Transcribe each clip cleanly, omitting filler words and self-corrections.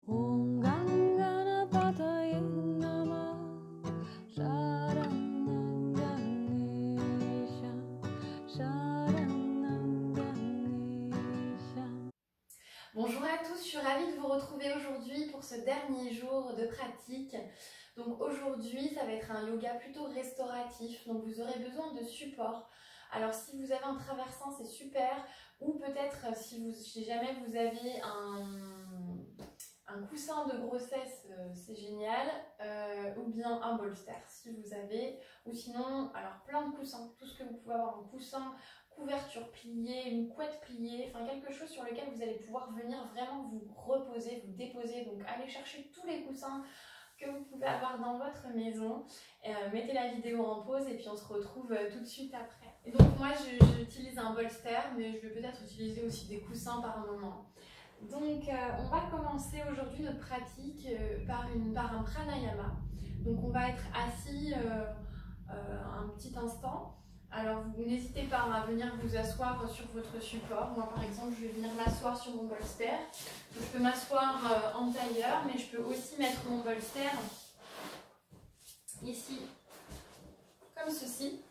온강가나 바다에 남아 Bonjour à tous, je suis ravie de vous retrouver aujourd'hui pour ce dernier jour de pratique. Donc aujourd'hui, ça va être un yoga plutôt restauratif, donc vous aurez besoin de support. Alors si vous avez un traversin, c'est super, ou peut-être si jamais vous avez un coussin de grossesse, c'est génial, ou bien un bolster si vous avez, ou sinon, alors plein de coussins, tout ce que vous pouvez avoir, un coussin, couverture pliée, une couette pliée, enfin quelque chose sur lequel vous allez pouvoir venir vraiment vous reposer, vous déposer. Donc allez chercher tous les coussins que vous pouvez avoir dans votre maison, mettez la vidéo en pause et puis on se retrouve tout de suite après. Et donc moi j'utilise un bolster, mais je vais peut-être utiliser aussi des coussins par moment. Donc on va commencer aujourd'hui notre pratique par un pranayama. Donc on va être assis un petit instant. Alors vous n'hésitez pas à venir vous asseoir sur votre support. Moi par exemple je vais venir m'asseoir sur mon bolster. Je peux m'asseoir en tailleur, mais je peux aussi mettre mon bolster ici comme ceci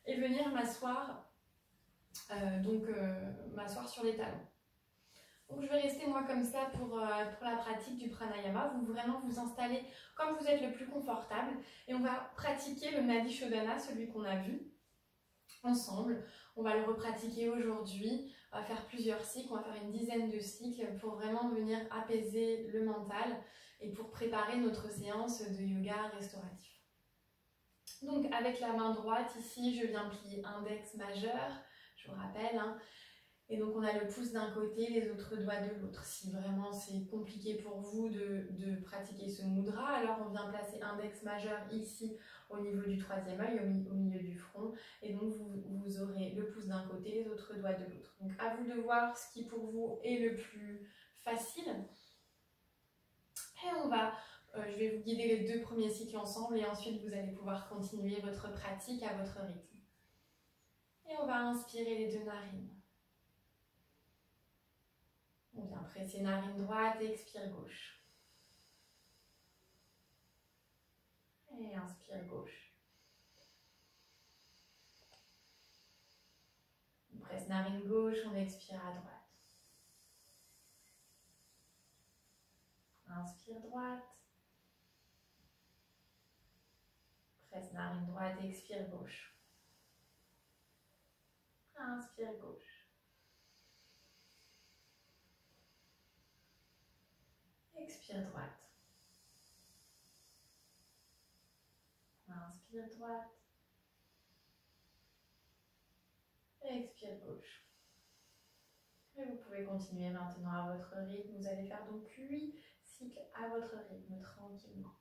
et venir m'asseoir m'asseoir sur les talons. Donc je vais rester moi comme ça pour la pratique du pranayama. Vous vraiment vous installez comme vous êtes le plus confortable et on va pratiquer le Nadi Shodhana, celui qu'on a vu ensemble. On va le repratiquer aujourd'hui. On va faire plusieurs cycles, on va faire une dizaine de cycles pour vraiment venir apaiser le mental et pour préparer notre séance de yoga restauratif. Donc avec la main droite ici, je viens plier index majeur, je vous rappelle, hein. Et donc on a le pouce d'un côté, les autres doigts de l'autre. Si vraiment c'est compliqué pour vous de pratiquer ce mudra, alors on vient placer index majeur ici au niveau du troisième œil, au milieu du front. Et donc vous aurez le pouce d'un côté, les autres doigts de l'autre. Donc à vous de voir ce qui pour vous est le plus facile. Et je vais vous guider les deux premiers cycles ensemble et ensuite vous allez pouvoir continuer votre pratique à votre rythme. Et on va inspirer les deux narines. On vient presser narine droite et expire gauche. Et inspire gauche. On presse narine gauche, on expire à droite. Inspire droite. Presse narine droite et expire gauche. Inspire gauche. Expire droite. Inspire droite. Expire gauche. Et vous pouvez continuer maintenant à votre rythme. Vous allez faire donc 8 cycles à votre rythme, tranquillement.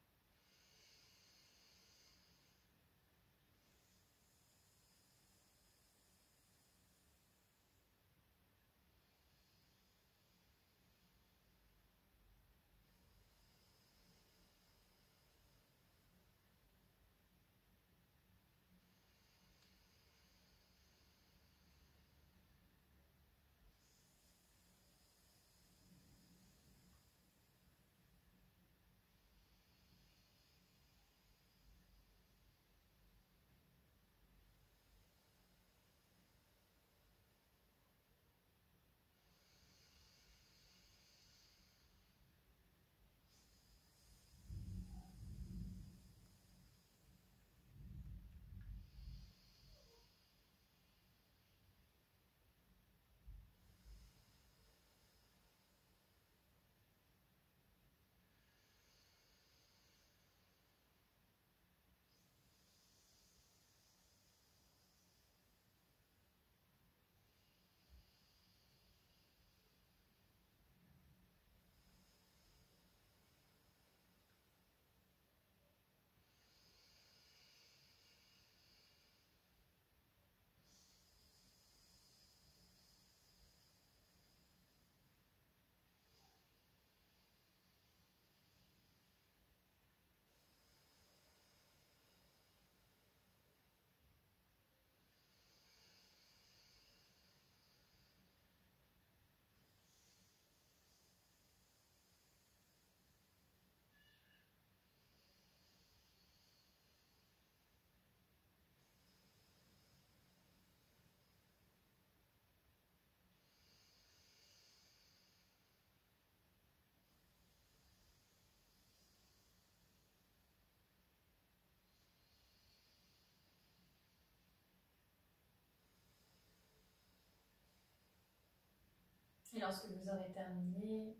Et lorsque vous aurez terminé,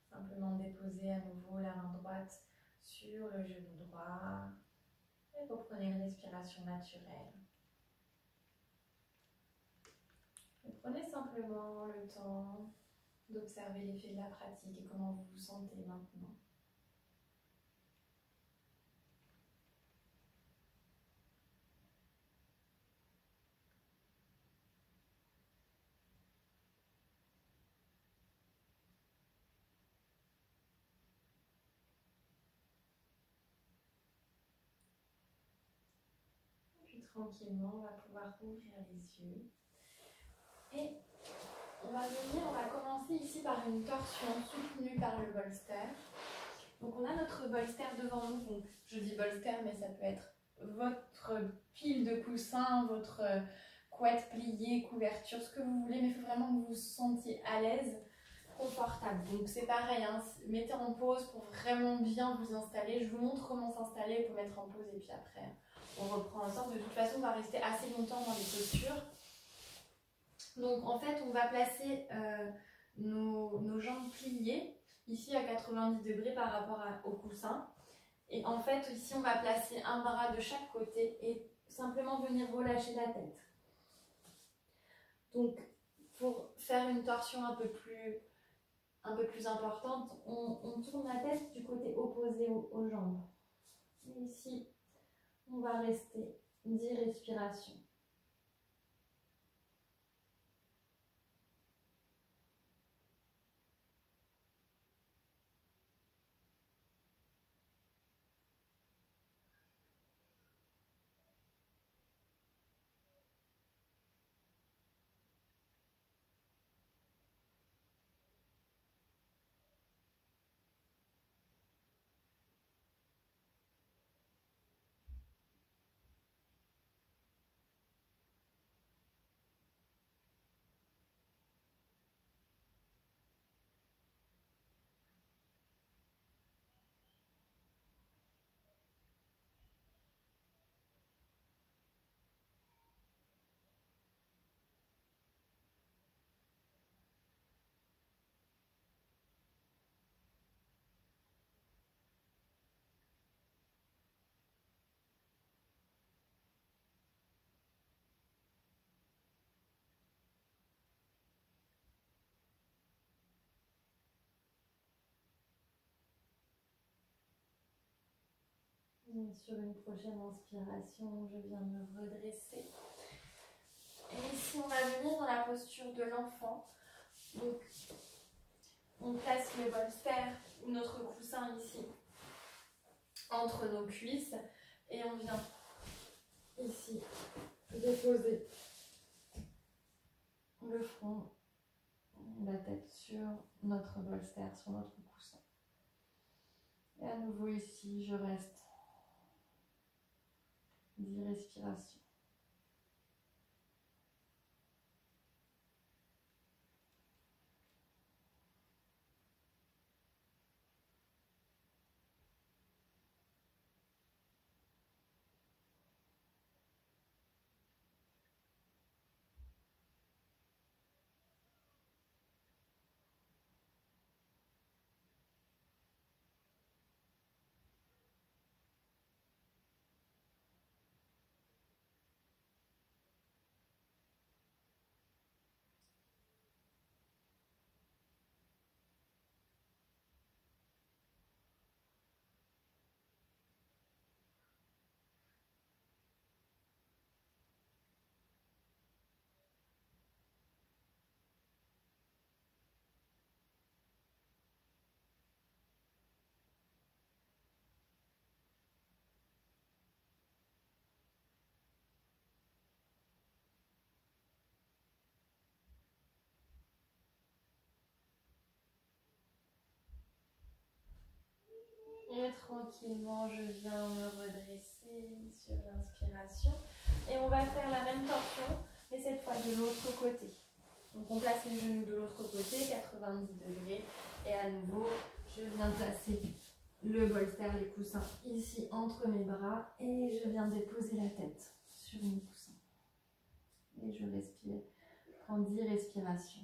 simplement déposez à nouveau la main droite sur le genou droit et reprenez une respiration naturelle. Et prenez simplement le temps d'observer l'effet de la pratique et comment vous vous sentez maintenant. Puis tranquillement, on va pouvoir ouvrir les yeux. Et on va commencer ici par une torsion soutenue par le bolster. Donc on a notre bolster devant nous. Donc je dis bolster, mais ça peut être votre pile de coussins, votre couette pliée, couverture, ce que vous voulez, mais il faut vraiment que vous vous sentiez à l'aise, confortable. Donc c'est pareil, hein, mettez en pause pour vraiment bien vous installer. Je vous montre comment s'installer, vous mettre en pause et puis après on reprend ensemble. De toute façon, on va rester assez longtemps dans les postures. Donc en fait, on va placer nos jambes pliées, ici à 90 degrés par rapport au coussin. Et en fait, ici, on va placer un bras de chaque côté et simplement venir relâcher la tête. Donc, pour faire une torsion un peu plus importante, on tourne la tête du côté opposé aux jambes. Et ici, on va rester 10 respirations. Et sur une prochaine inspiration, je viens me redresser. Et ici, on va venir dans la posture de l'enfant. Donc, on place le bolster ou notre coussin ici entre nos cuisses et on vient ici déposer le front, la tête sur notre bolster, sur notre coussin. Et à nouveau ici, je reste 10 respirations. Et tranquillement, je viens me redresser sur l'inspiration. Et on va faire la même torsion, mais cette fois de l'autre côté. Donc on place les genoux de l'autre côté, 90 degrés. Et à nouveau, je viens placer le bolster, les coussins ici entre mes bras. Et je viens déposer la tête sur mes coussins. Et je respire prend 10 respirations.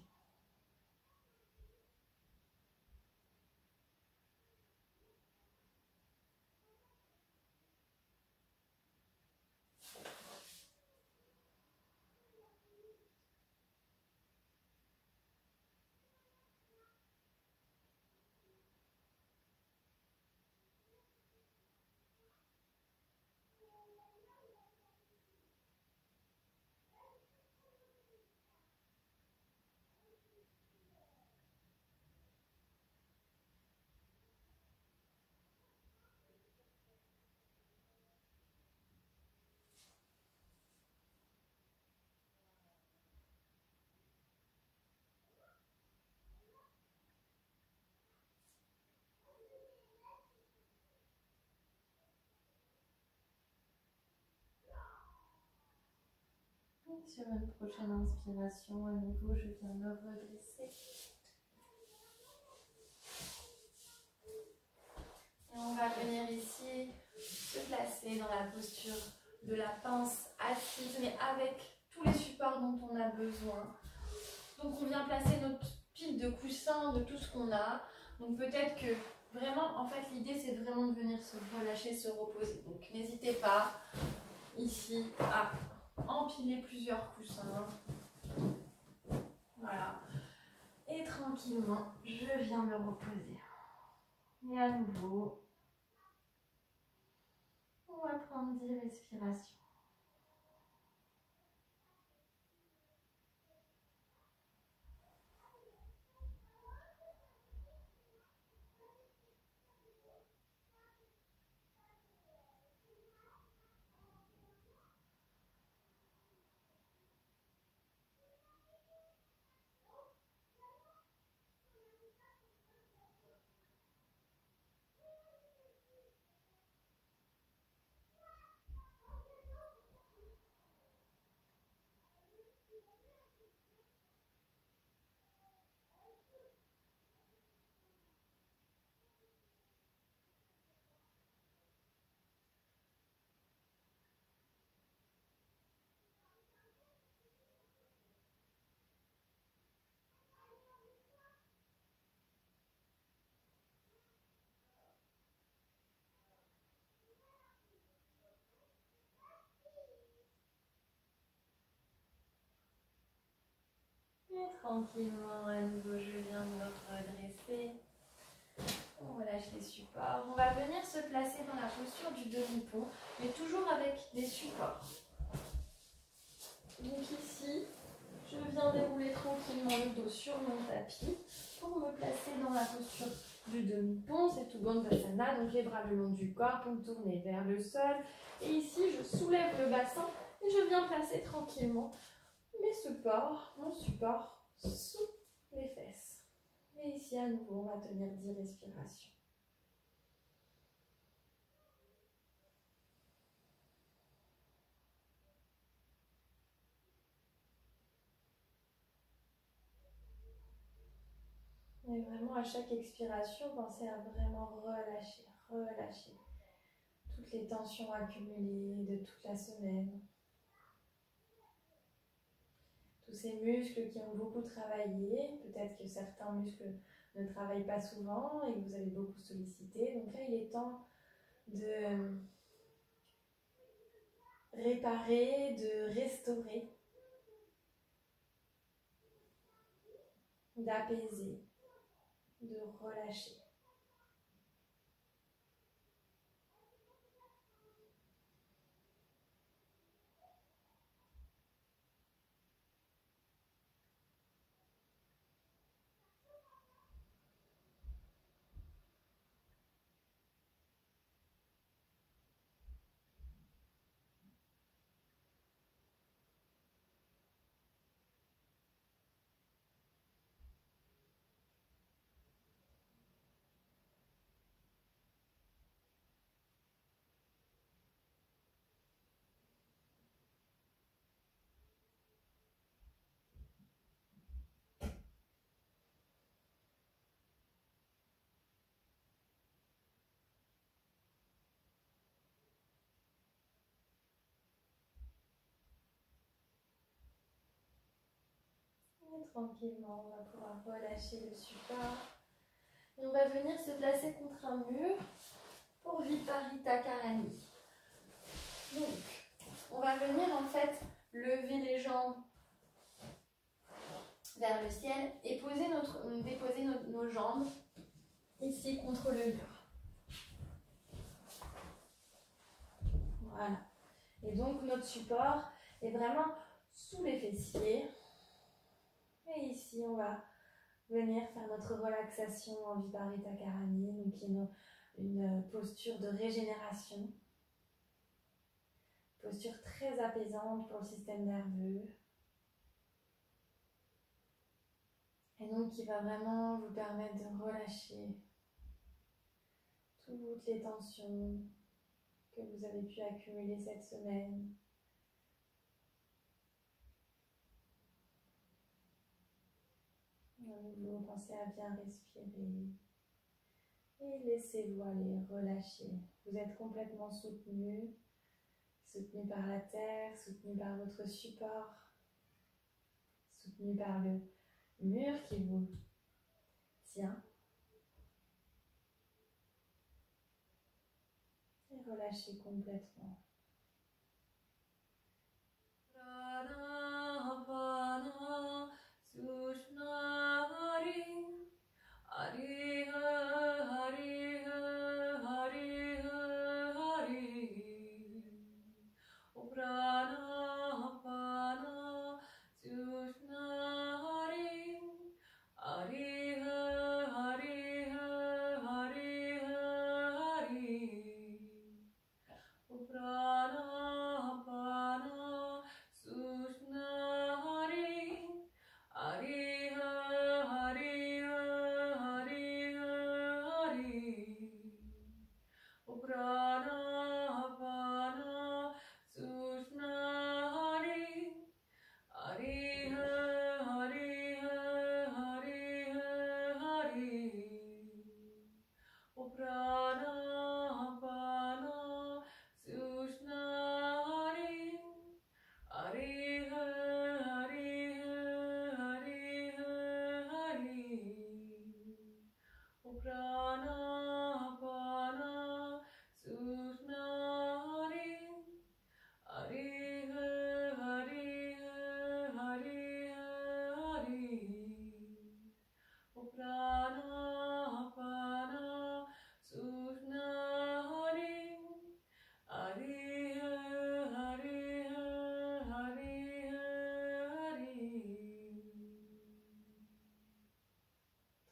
Et sur une prochaine inspiration, à nouveau, je viens me redresser. Et on va venir ici se placer dans la posture de la pince assise, mais avec tous les supports dont on a besoin. Donc on vient placer notre pile de coussins, de tout ce qu'on a. Donc peut-être que vraiment, en fait, l'idée c'est vraiment de venir se relâcher, se reposer. Donc n'hésitez pas ici à empiler plusieurs coussins. Voilà. Et tranquillement, je viens me reposer. Et à nouveau, on va prendre 10 respirations. Et tranquillement, à nouveau, je viens de me redresser. On relâche les supports. On va venir se placer dans la posture du demi-pont, mais toujours avec des supports. Donc ici, je viens dérouler tranquillement le dos sur mon tapis pour me placer dans la posture du demi-pont. C'est tout Bandhasana, donc les bras le long du corps pour me tourner vers le sol. Et ici, je soulève le bassin et je viens placer tranquillement mon support sous les fesses. Et ici, à nouveau, on va tenir 10 respirations. Et vraiment, à chaque expiration, pensez à vraiment relâcher, relâcher toutes les tensions accumulées de toute la semaine. Tous ces muscles qui ont beaucoup travaillé, peut-être que certains muscles ne travaillent pas souvent et que vous avez beaucoup sollicité. Donc là, il est temps de réparer, de restaurer, d'apaiser, de relâcher. Et tranquillement, on va pouvoir relâcher le support. Et on va venir se placer contre un mur pour Viparita Karani. Donc, on va venir en fait lever les jambes vers le ciel et déposer nos jambes ici contre le mur. Voilà. Et donc notre support est vraiment sous les fessiers. Et ici, on va venir faire notre relaxation en Viparita Karani, donc qui est une posture de régénération. Posture très apaisante pour le système nerveux. Et donc qui va vraiment vous permettre de relâcher toutes les tensions que vous avez pu accumuler cette semaine. Vous pensez à bien respirer et laissez-vous aller, relâcher. Vous êtes complètement soutenu par la terre, soutenu par votre support, soutenu par le mur qui vous tient. Et relâchez complètement.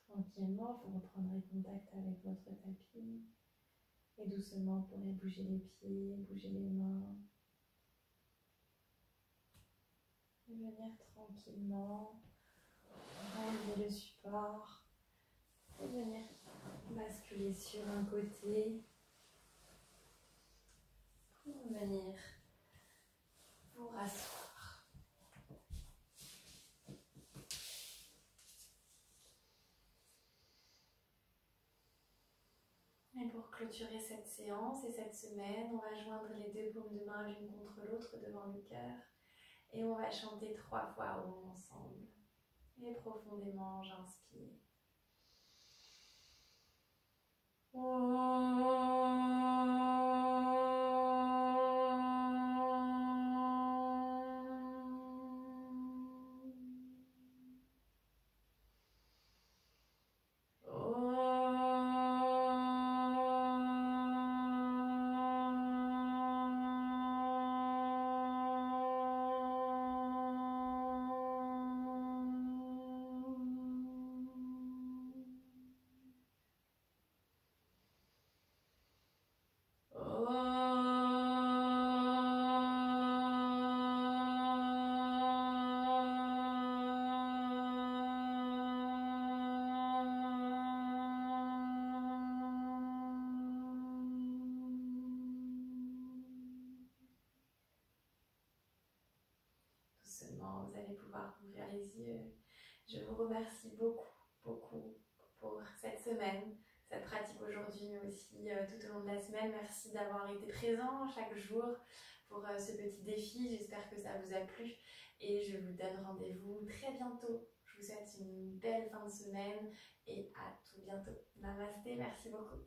Tranquillement, vous reprendrez contact avec votre tapis et doucement vous pourrez bouger les pieds, bouger les mains. Et venir tranquillement enlever le support et venir basculer sur un côté pour venir vous rasseoir. Et pour clôturer cette séance et cette semaine, on va joindre les deux paumes de main l'une contre l'autre devant le cœur et on va chanter 3 fois Om ensemble. Et profondément, j'inspire. Doucement, vous allez pouvoir ouvrir les yeux. Je vous remercie beaucoup pour cette semaine, cette pratique aujourd'hui, mais aussi tout au long de la semaine. Merci d'avoir été présent chaque jour pour ce petit défi. J'espère que ça vous a plu et je vous donne rendez-vous très bientôt. Je vous souhaite une belle fin de semaine et à tout bientôt. Namasté, merci beaucoup.